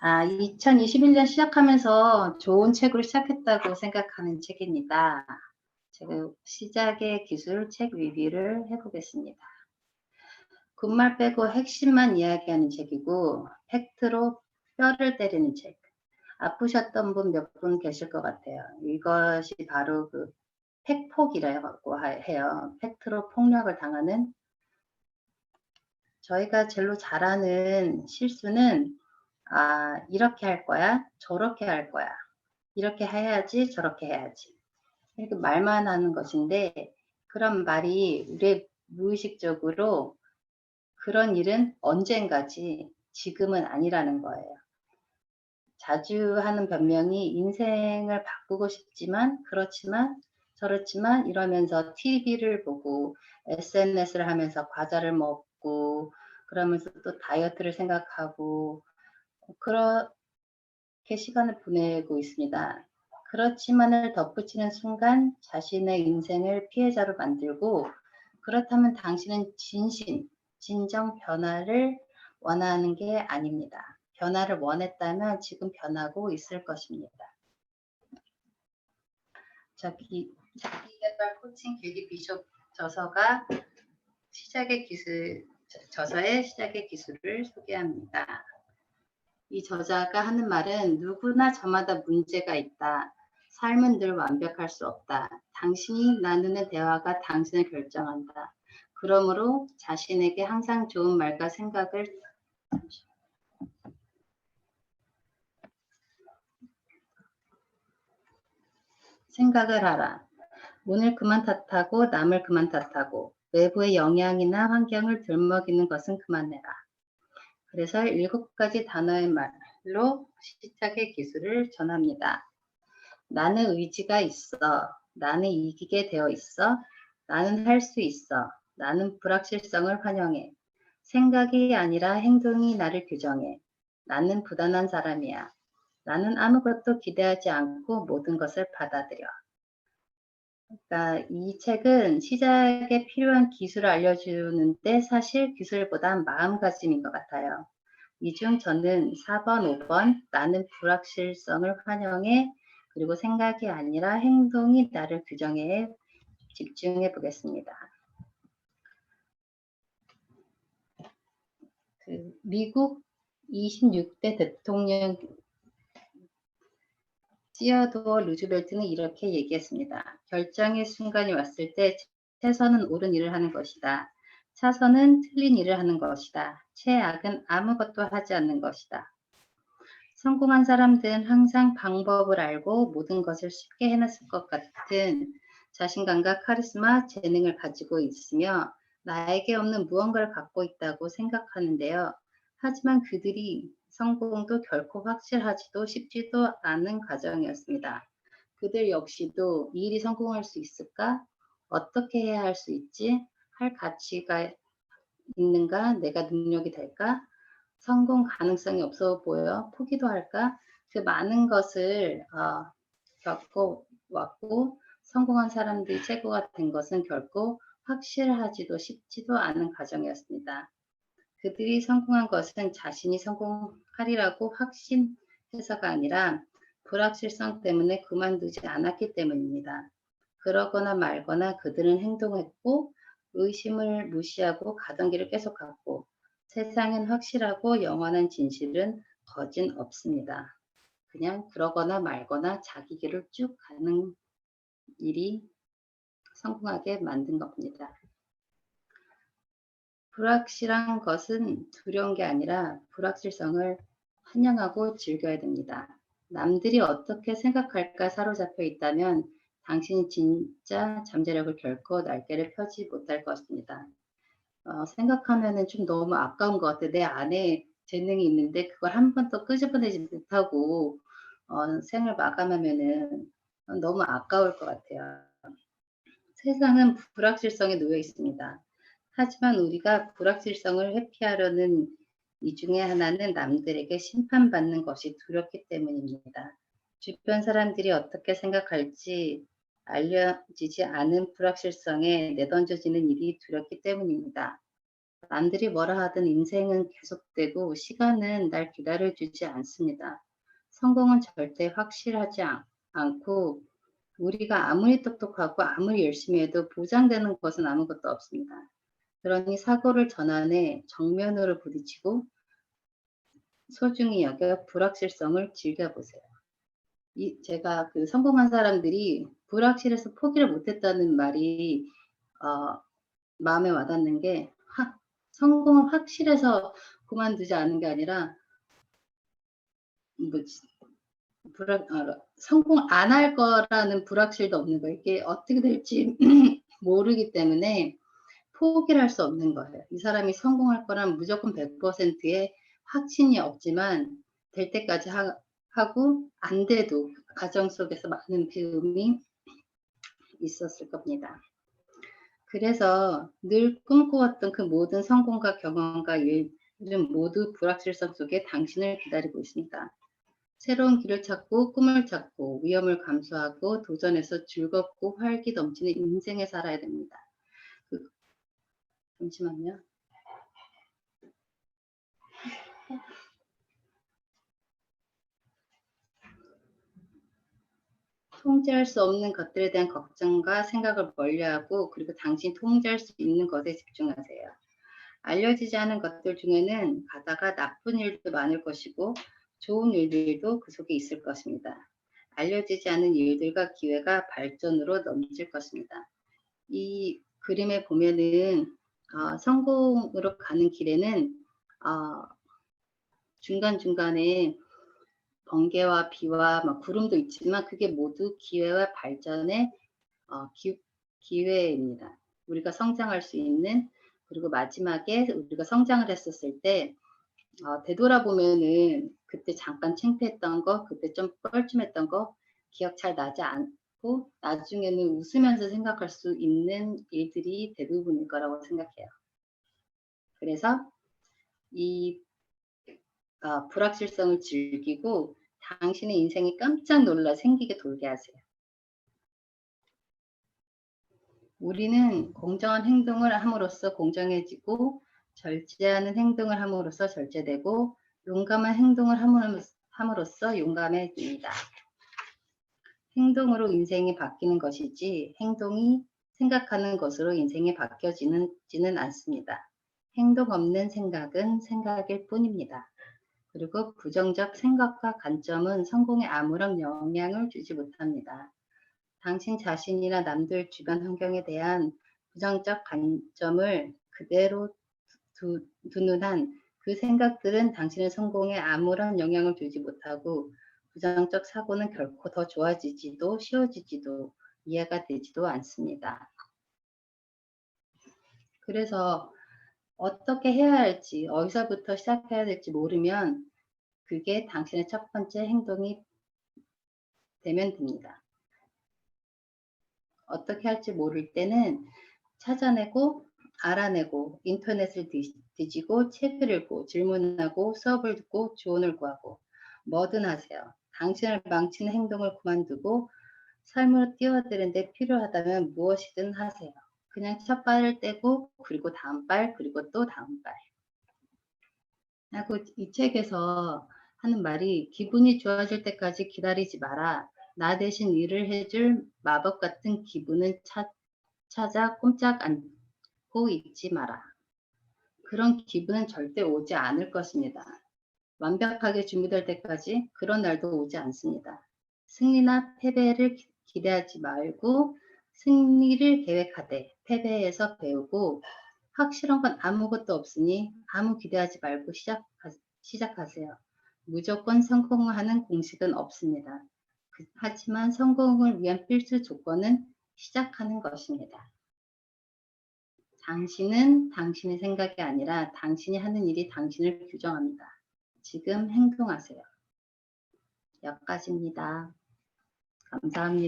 2021년 시작하면서 좋은 책으로 시작했다고 생각하는 책입니다. 제가 시작의 기술 책 리뷰를 해보겠습니다. 군말 빼고 핵심만 이야기하는 책이고 팩트로 뼈를 때리는 책. 아프셨던 분 몇 분 계실 것 같아요. 이것이 바로 그 팩폭이라고 해요. 팩트로 폭력을 당하는. 저희가 제일 잘 아는 실수는 이렇게 할 거야, 저렇게 할 거야, 이렇게 해야지, 저렇게 해야지. 이렇게 말만 하는 것인데, 그런 말이 우리 무의식적으로 그런 일은 언젠가지, 지금은 아니라는 거예요. 자주 하는 변명이 인생을 바꾸고 싶지만, 그렇지만, 저렇지만 이러면서 TV를 보고 SNS를 하면서 과자를 먹고 그러면서 또 다이어트를 생각하고 그렇게 시간을 보내고 있습니다. 그렇지만을 덧붙이는 순간 자신의 인생을 피해자로 만들고, 그렇다면 당신은 진정 변화를 원하는 게 아닙니다. 변화를 원했다면 지금 변하고 있을 것입니다. 자기개발 코칭 갤리 비숍 저서가 저서의 시작의 기술을 소개합니다. 이 저자가 하는 말은 누구나 저마다 문제가 있다. 삶은 늘 완벽할 수 없다. 당신이 나누는 대화가 당신을 결정한다. 그러므로 자신에게 항상 좋은 말과 생각을 하라. 문을 그만 탓하고 남을 그만 탓하고 외부의 영향이나 환경을 들먹이는 것은 그만해라. 그래서 7가지 단어의 말로 시작의 기술을 전합니다. 나는 의지가 있어. 나는 이기게 되어 있어. 나는 할 수 있어. 나는 불확실성을 환영해. 생각이 아니라 행동이 나를 규정해. 나는 부단한 사람이야. 나는 아무것도 기대하지 않고 모든 것을 받아들여. 그러니까 이 책은 시작에 필요한 기술을 알려주는데 사실 기술보단 마음가짐인 것 같아요. 이 중 저는 4번, 5번 나는 불확실성을 환영해, 그리고 생각이 아니라 행동이 나를 규정해 집중해 보겠습니다. 미국 26대 대통령 시어도어 루즈벨트는 이렇게 얘기했습니다. 결정의 순간이 왔을 때 최선은 옳은 일을 하는 것이다. 차선은 틀린 일을 하는 것이다. 최악은 아무것도 하지 않는 것이다. 성공한 사람들은 항상 방법을 알고 모든 것을 쉽게 해냈을 것 같은 자신감과 카리스마, 재능을 가지고 있으며 나에게 없는 무언가를 갖고 있다고 생각하는데요. 하지만 그들이 성공도 결코 확실하지도 쉽지도 않은 과정이었습니다. 그들 역시도 이 일이 성공할 수 있을까? 어떻게 해야 할 수 있지? 할 가치가 있는가? 내가 능력이 될까? 성공 가능성이 없어 보여 포기도 할까? 그 많은 것을 겪고 왔고 성공한 사람들이 최고가 된 것은 결코 확실하지도 쉽지도 않은 과정이었습니다. 그들이 성공한 것은 자신이 성공하리라고 확신해서가 아니라 불확실성 때문에 그만두지 않았기 때문입니다. 그러거나 말거나 그들은 행동했고 의심을 무시하고 가던 길을 계속 갔고 세상엔 확실하고 영원한 진실은 거진 없습니다. 그냥 그러거나 말거나 자기 길을 쭉 가는 일이 성공하게 만든 겁니다. 불확실한 것은 두려운 게 아니라 불확실성을 환영하고 즐겨야 됩니다. 남들이 어떻게 생각할까 사로잡혀 있다면 당신이 진짜 잠재력을 결코 날개를 펴지 못할 것입니다. 생각하면은 좀 너무 아까운 것 같아요. 내 안에 재능이 있는데 그걸 한 번도 끄집어내지 못하고 생을 마감하면은 너무 아까울 것 같아요. 세상은 불확실성에 놓여 있습니다. 하지만 우리가 불확실성을 회피하려는 이 중에 하나는 남들에게 심판받는 것이 두렵기 때문입니다. 주변 사람들이 어떻게 생각할지 알려지지 않은 불확실성에 내던져지는 일이 두렵기 때문입니다. 남들이 뭐라 하든 인생은 계속되고 시간은 날 기다려주지 않습니다. 성공은 절대 확실하지 않고 우리가 아무리 똑똑하고 아무리 열심히 해도 보장되는 것은 아무것도 없습니다. 그러니 사고를 전환해 정면으로 부딪히고 소중히 여겨 불확실성을 즐겨보세요. 제가 그 성공한 사람들이 불확실해서 포기를 못했다는 말이 마음에 와닿는 게 성공은 확실해서 그만두지 않은 게 아니라 성공 안 할 거라는 불확실도 없는 거예요. 이게 어떻게 될지 모르기 때문에 포기를 할 수 없는 거예요. 이 사람이 성공할 거란 무조건 100%의 확신이 없지만 될 때까지 하고 안 돼도 과정 속에서 많은 배움이 있었을 겁니다. 그래서 늘 꿈꾸었던 그 모든 성공과 경험과 일은 모두 불확실성 속에 당신을 기다리고 있습니다. 새로운 길을 찾고 꿈을 찾고 위험을 감수하고 도전해서 즐겁고 활기 넘치는 인생을 살아야 됩니다. 잠시만요. 통제할 수 없는 것들에 대한 걱정과 생각을 멀리하고 그리고 당신이 통제할 수 있는 것에 집중하세요. 알려지지 않은 것들 중에는 가다가 나쁜 일도 많을 것이고 좋은 일들도 그 속에 있을 것입니다. 알려지지 않은 일들과 기회가 발전으로 넘칠 것입니다. 이 그림에 보면은 성공으로 가는 길에는 중간중간에 번개와 비와 막 구름도 있지만 그게 모두 기회와 발전의 기회입니다. 우리가 성장할 수 있는 그리고 마지막에 우리가 성장을 했었을 때 되돌아보면은 그때 잠깐 창피했던 거, 그때 좀 뻘쭘했던 거 기억 잘 나지 않고 나중에는 웃으면서 생각할 수 있는 일들이 대부분일 거라고 생각해요. 그래서 이 불확실성을 즐기고 당신의 인생이 깜짝 놀라 생기게 돌게 하세요. 우리는 공정한 행동을 함으로써 공정해지고 절제하는 행동을 함으로써 절제되고 용감한 행동을 함으로써 용감해집니다. 행동으로 인생이 바뀌는 것이지 행동이 생각하는 것으로 인생이 바뀌어지는 않습니다. 행동 없는 생각은 생각일 뿐입니다. 그리고 부정적 생각과 관점은 성공에 아무런 영향을 주지 못합니다. 당신 자신이나 남들 주변 환경에 대한 부정적 관점을 그대로 두는 한 그 생각들은 당신의 성공에 아무런 영향을 주지 못하고 부정적 사고는 결코 더 좋아지지도 쉬워지지도 이해가 되지도 않습니다. 그래서 어떻게 해야 할지 어디서부터 시작해야 될지 모르면 그게 당신의 첫 번째 행동이 되면 됩니다. 어떻게 할지 모를 때는 찾아내고 알아내고 인터넷을 뒤지고 책을 읽고 질문하고 수업을 듣고 조언을 구하고 뭐든 하세요. 당신을 망치는 행동을 그만두고 삶으로 뛰어드는데 필요하다면 무엇이든 하세요. 그냥 첫 발을 떼고 그리고 다음 발 그리고 또 다음 발. 하고 이 책에서 하는 말이 기분이 좋아질 때까지 기다리지 마라. 나 대신 일을 해줄 마법 같은 기분은 찾아 꼼짝 않고 있지 마라. 그런 기분은 절대 오지 않을 것입니다. 완벽하게 준비될 때까지 그런 날도 오지 않습니다. 승리나 패배를 기대하지 말고 승리를 계획하되 패배에서 배우고 확실한 건 아무것도 없으니 아무 기대하지 말고 시작하세요. 무조건 성공하는 공식은 없습니다. 하지만 성공을 위한 필수 조건은 시작하는 것입니다. 당신은 당신의 생각이 아니라 당신이 하는 일이 당신을 규정합니다. 지금 행동하세요. 여기까지입니다. 감사합니다.